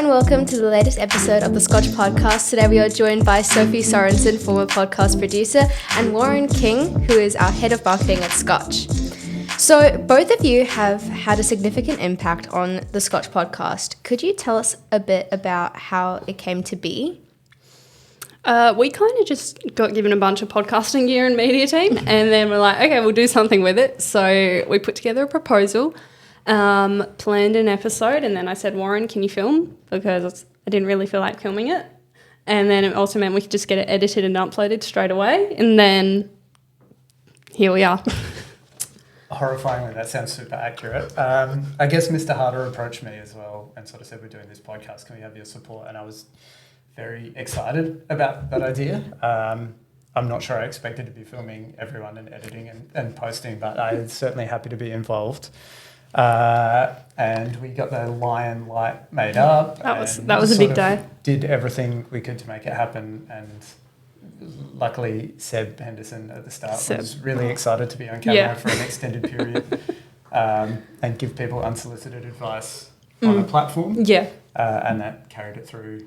and welcome to the latest episode of the Scotch Podcast. Today we are joined by Sophie Sorensen, former podcast producer, and Warren King, who is our head of marketing at Scotch. So both of you have had a significant impact on the Scotch Podcast. Could you tell us a bit about how it came to be? We kind of just got given a bunch of podcasting gear and media team, and then we're like, okay, we'll do something with it. So we put together a proposal, planned an episode, and then I said, Warren, can you film? Because I didn't really feel like filming it. And then it also meant we could just get it edited and uploaded straight away. And then here we are. Horrifyingly, that sounds super accurate. I guess Mr. Harder approached me as well and sort of said, we're doing this podcast, can we have your support? And I was very excited about that idea. I'm not sure I expected to be filming everyone and editing and posting, but I'm certainly happy to be involved. And we got the lion light made up. That was a big day. Did everything we could to make it happen, and luckily Seb Henderson at the start was really excited to be on camera for an extended period and give people unsolicited advice on a platform. Yeah. And that carried it through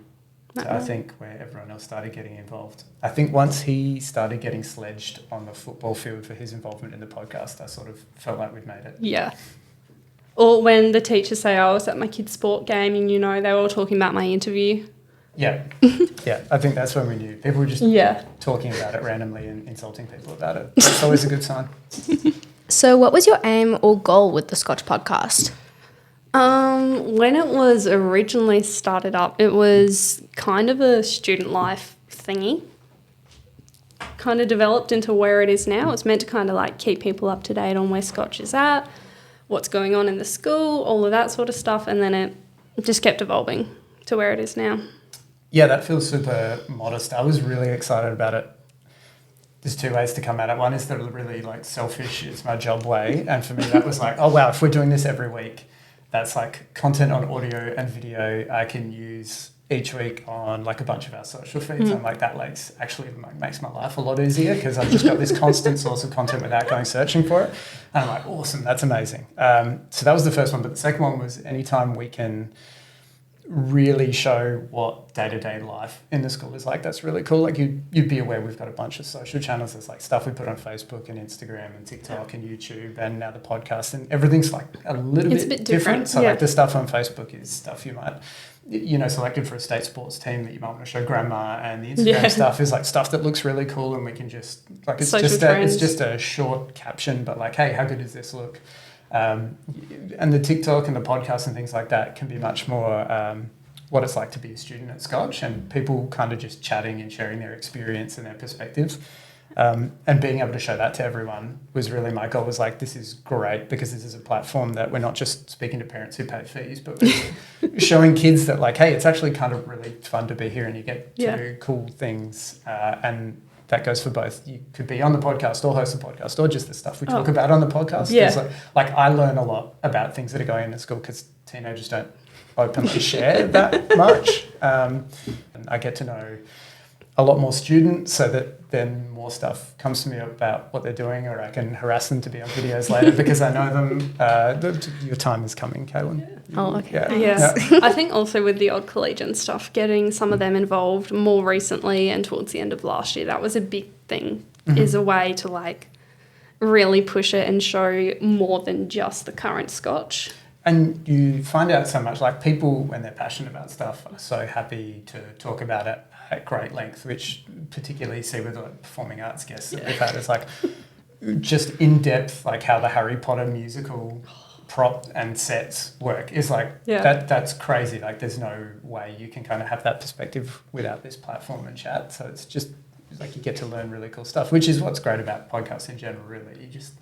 to, I think, where everyone else started getting involved. I think once he started getting sledged on the football field for his involvement in the podcast, I sort of felt like we'd made it. Yeah. Or when the teachers say, I was at my kid's sport game and, they were all talking about my interview. Yeah. Yeah, I think that's when we knew. People were just talking about it randomly and insulting people about it. That's always a good sign. So what was your aim or goal with the Scotch Podcast? When it was originally started up, it was kind of a student life thingy. Kind of developed into where it is now. It's meant to kind of like keep people up to date on where Scotch is at, what's going on in the school, all of that sort of stuff, and then it just kept evolving to where it is now. Yeah, that feels super modest. I was really excited about it. There's two ways to come at it. One is the really like selfish, it's my job way, and for me that was like, oh wow, if we're doing this every week, that's like content on audio and video I can use each week on like a bunch of our social feeds. And like that actually makes my life a lot easier because I've just got this constant source of content without going searching for it. And I'm like, awesome, that's amazing. So that was the first one. But the second one was anytime we can really show what day-to-day life in the school is like, that's really cool. Like you'd be aware we've got a bunch of social channels. There's like stuff we put on Facebook and Instagram and TikTok and YouTube and now the podcast, and everything's like a little bit different. So like the stuff on Facebook is stuff you might, selected for a state sports team that you might want to show grandma, and the Instagram stuff is like stuff that looks really cool and we can just like it's just a short caption, but like, hey, how good does this look? And the TikTok and the podcast and things like that can be much more what it's like to be a student at Scotch, and people kind of just chatting and sharing their experience and their perspectives. And being able to show that to everyone was really my goal. Was like, this is great because this is a platform that we're not just speaking to parents who pay fees, but we're showing kids that like, hey, it's actually kind of really fun to be here and you get to do cool things. And that goes for both. You could be on the podcast or host a podcast or just the stuff we talk about on the podcast. Yeah. Like I learn a lot about things that are going on at school because teenagers don't openly share that much. And I get to know a lot more students so that then more stuff comes to me about what they're doing, or I can harass them to be on videos later because I know them. Your time is coming, Kaylin. Yeah. Oh, okay. Yeah. I think also with the odd collegiate stuff, getting some of them involved more recently and towards the end of last year, that was a big thing, is a way to like really push it and show more than just the current Scotch. And you find out so much, like people, when they're passionate about stuff, are so happy to talk about it at great length, which particularly see with the performing arts guests that we've had. It's like just in depth, like how the Harry Potter musical prop and sets work is like, that's crazy. Like there's no way you can kind of have that perspective without this platform and chat. So it's just like you get to learn really cool stuff, which is what's great about podcasts in general, really. You just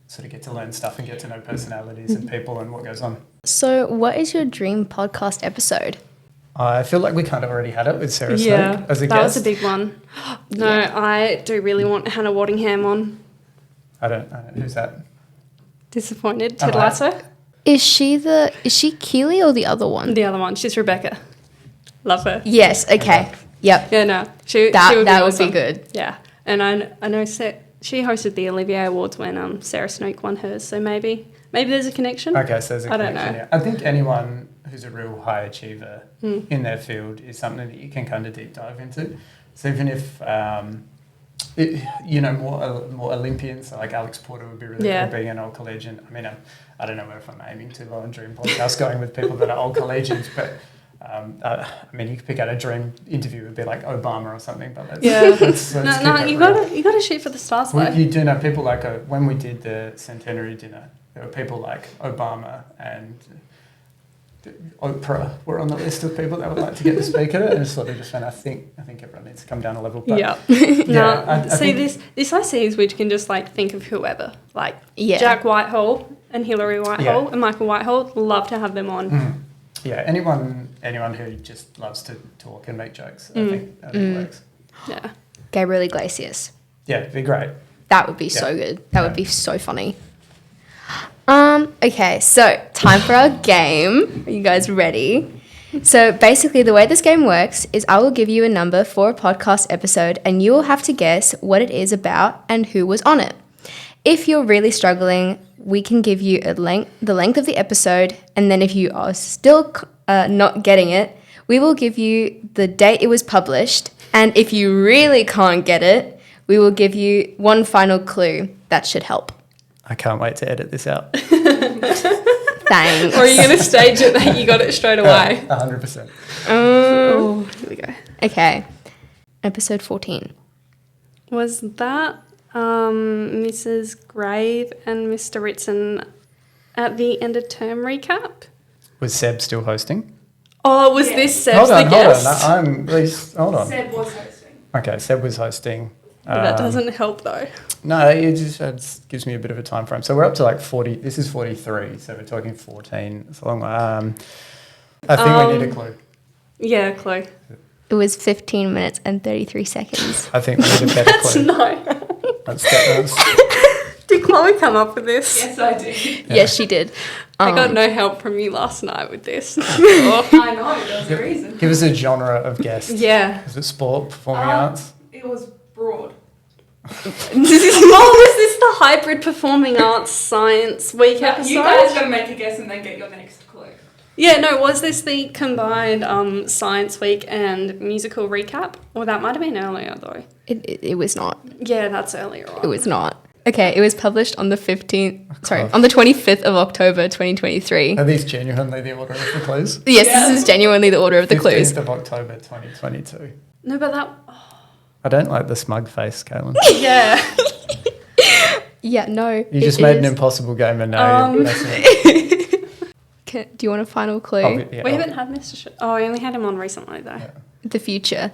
sort of get to learn stuff and get to know personalities and people and what goes on. So what is your dream podcast episode? I feel like we kind of already had it with Sarah Snake as a guest. That was a big one. No, I do really want Hannah Waddingham on. I don't know. Who's that? Disappointed. Ted Lasso. Is she Keely or the other one? The other one. She's Rebecca. Love her. Yes. Okay. Yep. Yeah, no. She would be good. Yeah. And I know she hosted the Olivier Awards when Sarah Snook won hers, so maybe there's a connection. Okay, so there's a connection. I don't know. Yeah. I think anyone who's a real high achiever in their field is something that you can kind of deep dive into. So even if more Olympians, so like Alex Porter would be really good being an old collegian. I mean, I don't know if I'm aiming too low on dream podcast going with people that are old collegians, but I mean, you could pick out a dream interview. It would be like Obama or something, but let's you gotta shoot for the stars. You do know people like when we did the centenary dinner, there were people like Obama and Oprah were on the list of people that would like to get to speak at it, and sort of just went, I think everyone needs to come down a level. But I see this I see is we can just like think of whoever, like Jack Whitehall and Hillary Whitehall and Michael Whitehall. Love to have them on. Yeah, anyone who just loves to talk and make jokes, I think works. Yeah. Gabriel Iglesias. Yeah, it'd be great. That would be so good. That would be so funny. Okay, so time for our game. Are you guys ready? So basically the way this game works is I will give you a number for a podcast episode and you will have to guess what it is about and who was on it. If you're really struggling, we can give you the length of the episode, and then if you are still not getting it, we will give you the date it was published, and if you really can't get it, we will give you one final clue. That should help. I can't wait to edit this out. Thanks. Or are you going to stage it that you got it straight away? 100%. Here we go. Okay. Episode 14. Was that Mrs. Grave and Mr. Ritson at the end of term recap? Was Seb still hosting? Oh, was this Seb's the guest? Hold on. Seb was hosting. Okay, Seb was hosting. That doesn't help though. No, it just gives me a bit of a time frame. So we're up to like 40. This is 43, so we're talking 14. It's a long way. I think we need a clue. Yeah, clue. It was 15 minutes and 33 seconds. I think we need a better clue. Let's get those. Did Chloe come up with this? Yes, I did. Yes, she did. I got no help from you last night with this. I know, there's a reason. Give us a genre of guest. Yeah. Is it sport, performing arts? It was broad. Was this the hybrid performing arts science week episode? You guys got to make a guess and then get your next clue. Yeah, no, was this the combined science week and musical recap? Or that might have been earlier though. It was not. Yeah, that's earlier on. It was not. Okay, it was published on the 25th of October 2023. Are these genuinely the order of the clues? Yes, this is genuinely the order of the clues. 15th of October 2022. No, but that... I don't like the smug face, Kaylin. Yeah. Yeah, no. You just made an impossible game and now you're messing it. Do you want a final clue? We haven't had Mr. Oh, we only had him on recently though. Yeah. The future.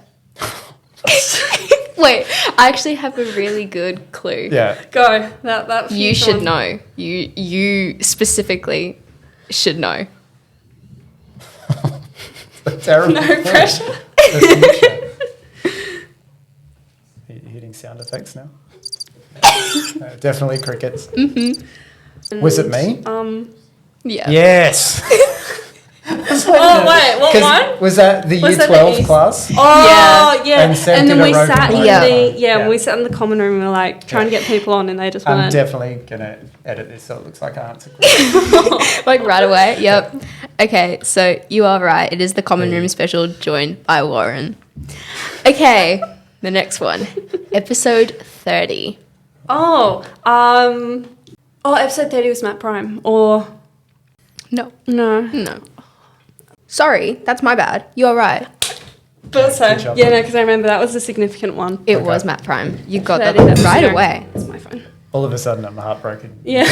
Wait, I actually have a really good clue. Yeah. Go. That You should one. know. You specifically should know. Terrible. No pressure. Hitting sound effects now. Definitely crickets. Mm-hmm. Was it me? Yeah. Yes. Oh wait, what one? Was that the Year 12 class? Oh yeah. And Seb And then did a we roving sat in microphone. we sat in the common room and we were like trying to get people on and they just I'm weren't. definitely gonna edit this so it looks like I answered. Like right away. Yep. Okay, so you are right. It is the common room special joined by Warren. Okay, the next one. Episode 30. Episode 30 was Matt Prime. Or No. no. Sorry, that's my bad. You're right. But so Good job. yeah, no, because I remember that was a significant one. It Okay. was Matt Prime. You got 30, that that's right no. away. That's my phone. All of a sudden I'm heartbroken. Yeah.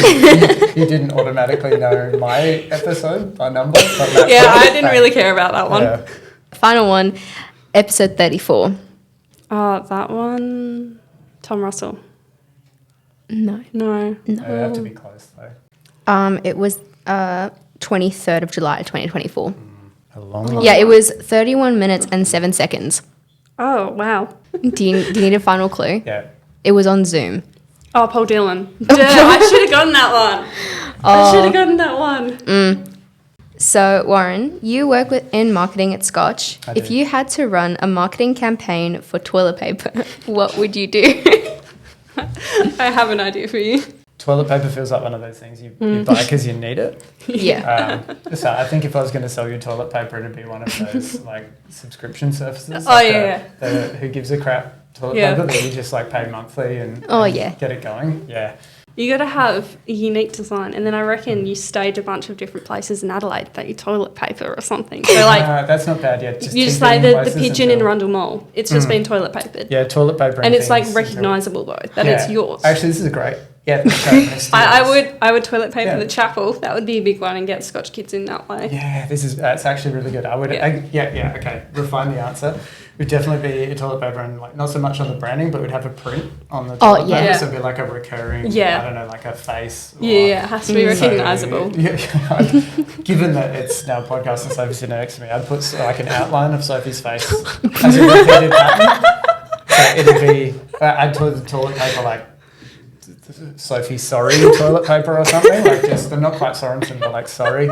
You didn't automatically know my episode by number. But Matt Yeah, Prime. I didn't really care about that one. Yeah. Final one. Episode 34. That one. Tom Russell. No. No. You have to be close though. It was 23rd of July 2024. A long Yeah, it was 31 minutes and 7 seconds. Oh wow. Do you need a final clue? Yeah. It was on Zoom. Oh, Paul Dillon. Duh, I should have gotten that one. I should have gotten that one. So, Warren, you work in marketing at Scotch. I If do. you had to run a marketing campaign for toilet paper, what would you do? I have an idea for you. toilet paper feels like one of those things you buy because you need it. Yeah. So I think if I was going to sell you toilet paper, it'd be one of those like subscription services. Oh, like the Who Gives a Crap toilet Yeah. paper that you just like pay monthly and yeah. get it going. Yeah. You got to have a unique design, and then I reckon you stage a bunch of different places in Adelaide that you toilet paper or something. So like that's not bad yet. you just like the pigeon in Rundle Mall. It's just been toilet papered. Yeah, toilet paper. And it's like recognisable though that it's yours. Actually, this is great. Yeah, I would toilet paper Yeah. the chapel. That would be a big one, and get Scotch kids in that way. Yeah, that's actually really good. I would. Okay. Refine the answer. Would definitely be a toilet paper, and like not so much on the branding, but we'd have a print on the toilet paper, yeah. so it'd be like a recurring. I don't know, like a face. Yeah, it has to be recognisable. Given that it's now a podcast and Sophie's sitting next to me, I'd put like an outline of Sophie's face as a repeated pattern. So it'd be I'd put the toilet paper like Sophie sorry toilet paper or something, like just not quite Sorensen, but like sorry.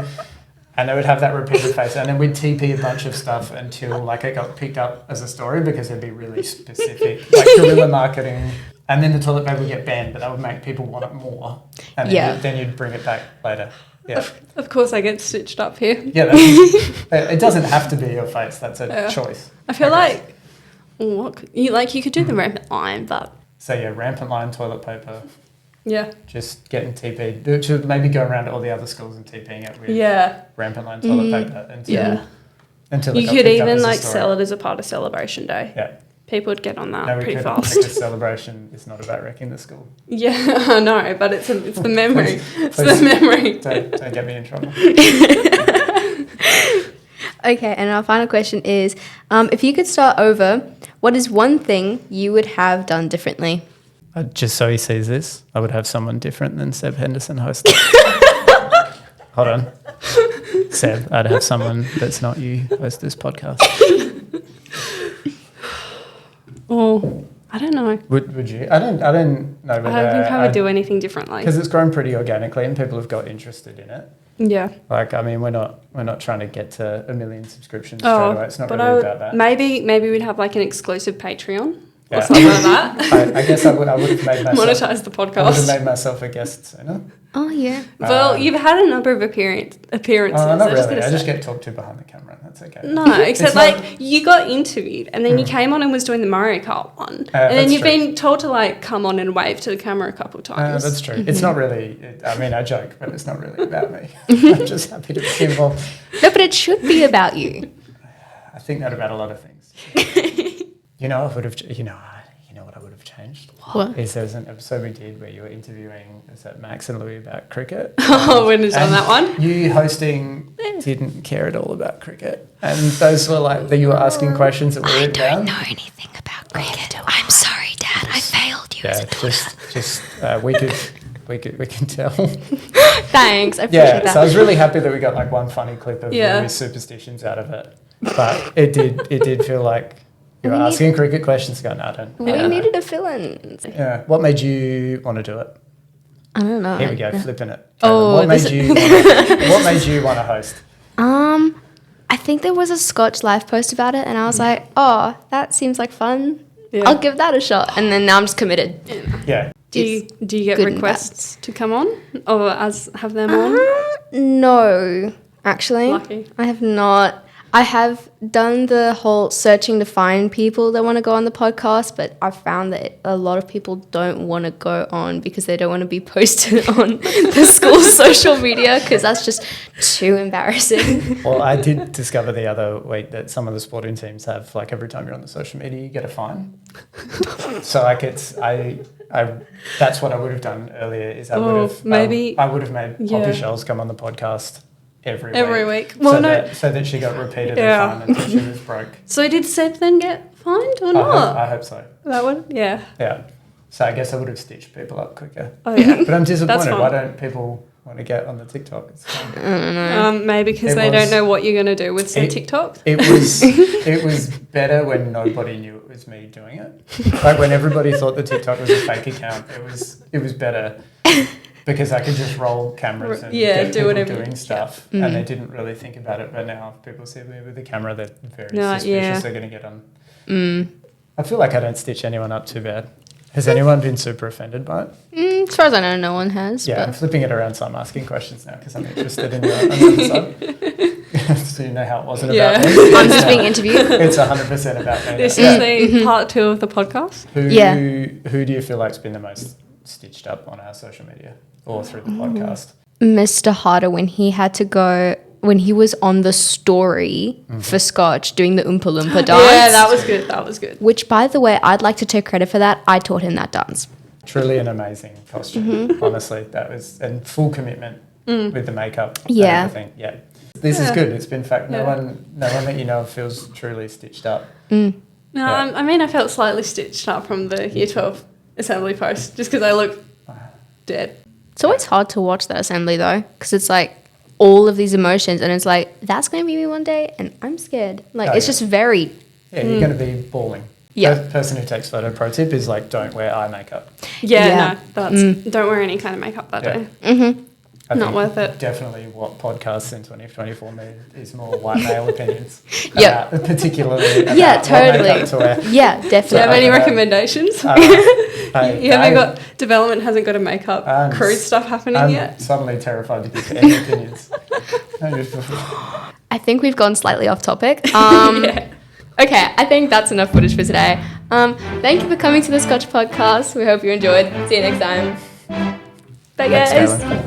And it would have that repeated face, and then we'd TP a bunch of stuff until like it got picked up as a story because it'd be really specific, like guerrilla marketing. And then the toilet paper would get banned, but that would make people want it more. And then you'd bring it back later. Yeah. Of course, I get stitched up here. Yeah, it doesn't have to be your face. That's a choice. I feel like you could do the rampant line, but so yeah, rampant line toilet paper. Yeah. Just getting TP'd. To maybe go around to all the other schools and TPing it with rampant line toilet paper until it you got could picked up even as a like story. sell it as a part of Celebration Day. Yeah. People would get on that No, we pretty couldn't, fast. because celebration is not about wrecking the school. Yeah, I know, but it's the memory. It's the Please memory. Don't get me in trouble. Okay, and our final question is, if you could start over, what is one thing you would have done differently? Just so he sees this, I would have someone different than Seb Henderson host it. Hold on. Seb, I'd have someone that's not you host this podcast. Oh, I don't know. Would you? I don't know. I don't think I would do anything differently. Because it's grown pretty organically and people have got interested in it. Yeah. Like, I mean, we're not trying to get to 1 million subscriptions straight away. It's not really about that. Maybe we'd have like an exclusive Patreon Yeah. or something like that. I guess I would have made myself... Monetize the podcast. I would have made myself a guest sooner. Oh, yeah. Well, you've had a number of appearances. Not really. I just say. get talked to behind the camera. That's okay. No, except like you got interviewed and then you came on and was doing the Mario Kart one. And then you've been told to like come on and wave to the camera a couple of times. That's true. It's not really... I joke, but it's not really about me. I'm just happy to be involved. No, but it should be about you. I think that about a lot of things. I would have... You know what I would have changed? What? Is there's an episode we did where you were interviewing Max and Louis about cricket. Oh, when it's on that one? You hosting didn't care at all about cricket. And those were like, that you were asking questions that were written down. I don't know anything about cricket. I'm sorry, Dad. I failed you as a daughter. We can tell. Thanks. I appreciate that. So I was really happy that we got like one funny clip of Louis' superstitions out of it. But it did feel like you were asking cricket questions. Going, I don't. We needed a fill-in. Yeah. What made you want to do it? I don't know. Here we go, flipping it. Oh, what made you want to host? I think there was a Scotch live post about it, and I was like, oh, that seems like fun. Yeah. I'll give that a shot. And then now I'm just committed. Yeah. Do you get requests to come on or have them on? No, actually. Lucky. I have not. I have done the whole searching to find people that want to go on the podcast, but I've found that a lot of people don't want to go on because they don't want to be posted on the school's social media because that's just too embarrassing. Well, I did discover the other week that some of the sporting teams have, like, every time you're on the social media, you get a fine. So, like, that's what I would have done earlier is I would have made Poppy Shells come on the podcast every week. Well, so that she got repeated fine until she was broke. So did Seb then get fined or not? I hope so. That one? Yeah. Yeah. So I guess I would have stitched people up quicker. Oh, yeah. But I'm disappointed. Why don't people want to get on the TikTok? It's fun. I don't know. Maybe because they don't know what you're going to do with some TikTok. It was better when nobody knew it was me doing it. Like when everybody thought the TikTok was a fake account, it was better. Because I could just roll cameras and get people doing stuff, and they didn't really think about it. But now, if people see me with the camera, they're very suspicious. They're going to get on. I feel like I don't stitch anyone up too bad. Has anyone been super offended by it? As far as I know, no one has. Yeah, I'm But flipping it around, so I'm asking questions now because I'm interested in your side. So you know how it wasn't about me. I'm just being interviewed. It's 100% about me. This now. is the part 2 of the podcast. Who do you feel like's been the most stitched up on our social media or through the podcast? Mr. Harder, when he was on the story for Scotch doing the Oompa Loompa dance. Yeah, that was good. That was good. Which, by the way, I'd like to take credit for that. I taught him that dance. Truly an amazing costume, honestly. That was and full commitment with the makeup. Yeah. And everything. Yeah. This is good. It's been fact. No one that you know feels truly stitched up. No, I mean, I felt slightly stitched up from the Year 12 assembly post just because I look dead. It's always hard to watch that assembly, though, because it's like all of these emotions, and it's like, that's going to be me one day, and I'm scared. Like, it's just very... Yeah, you're going to be bawling. Yeah. Person who takes photo pro tip is like, don't wear eye makeup. Yeah. No, that's don't wear any kind of makeup that day. Mm-hmm. I Not think worth it. Definitely what podcasts in 2024 need is more white male opinions. Yeah. Particularly about Yeah, what totally. makeup to wear. Yeah, Do you definitely. have any recommendations? You haven't got... Development hasn't got a makeup crude stuff happening I'm yet? suddenly terrified to give any opinions. I think we've gone slightly off topic. Yeah. Okay, I think that's enough footage for today. Thank you for coming to the Scotch Podcast. We hope you enjoyed. See you next time. Bye, Thanks, guys. Kaylin.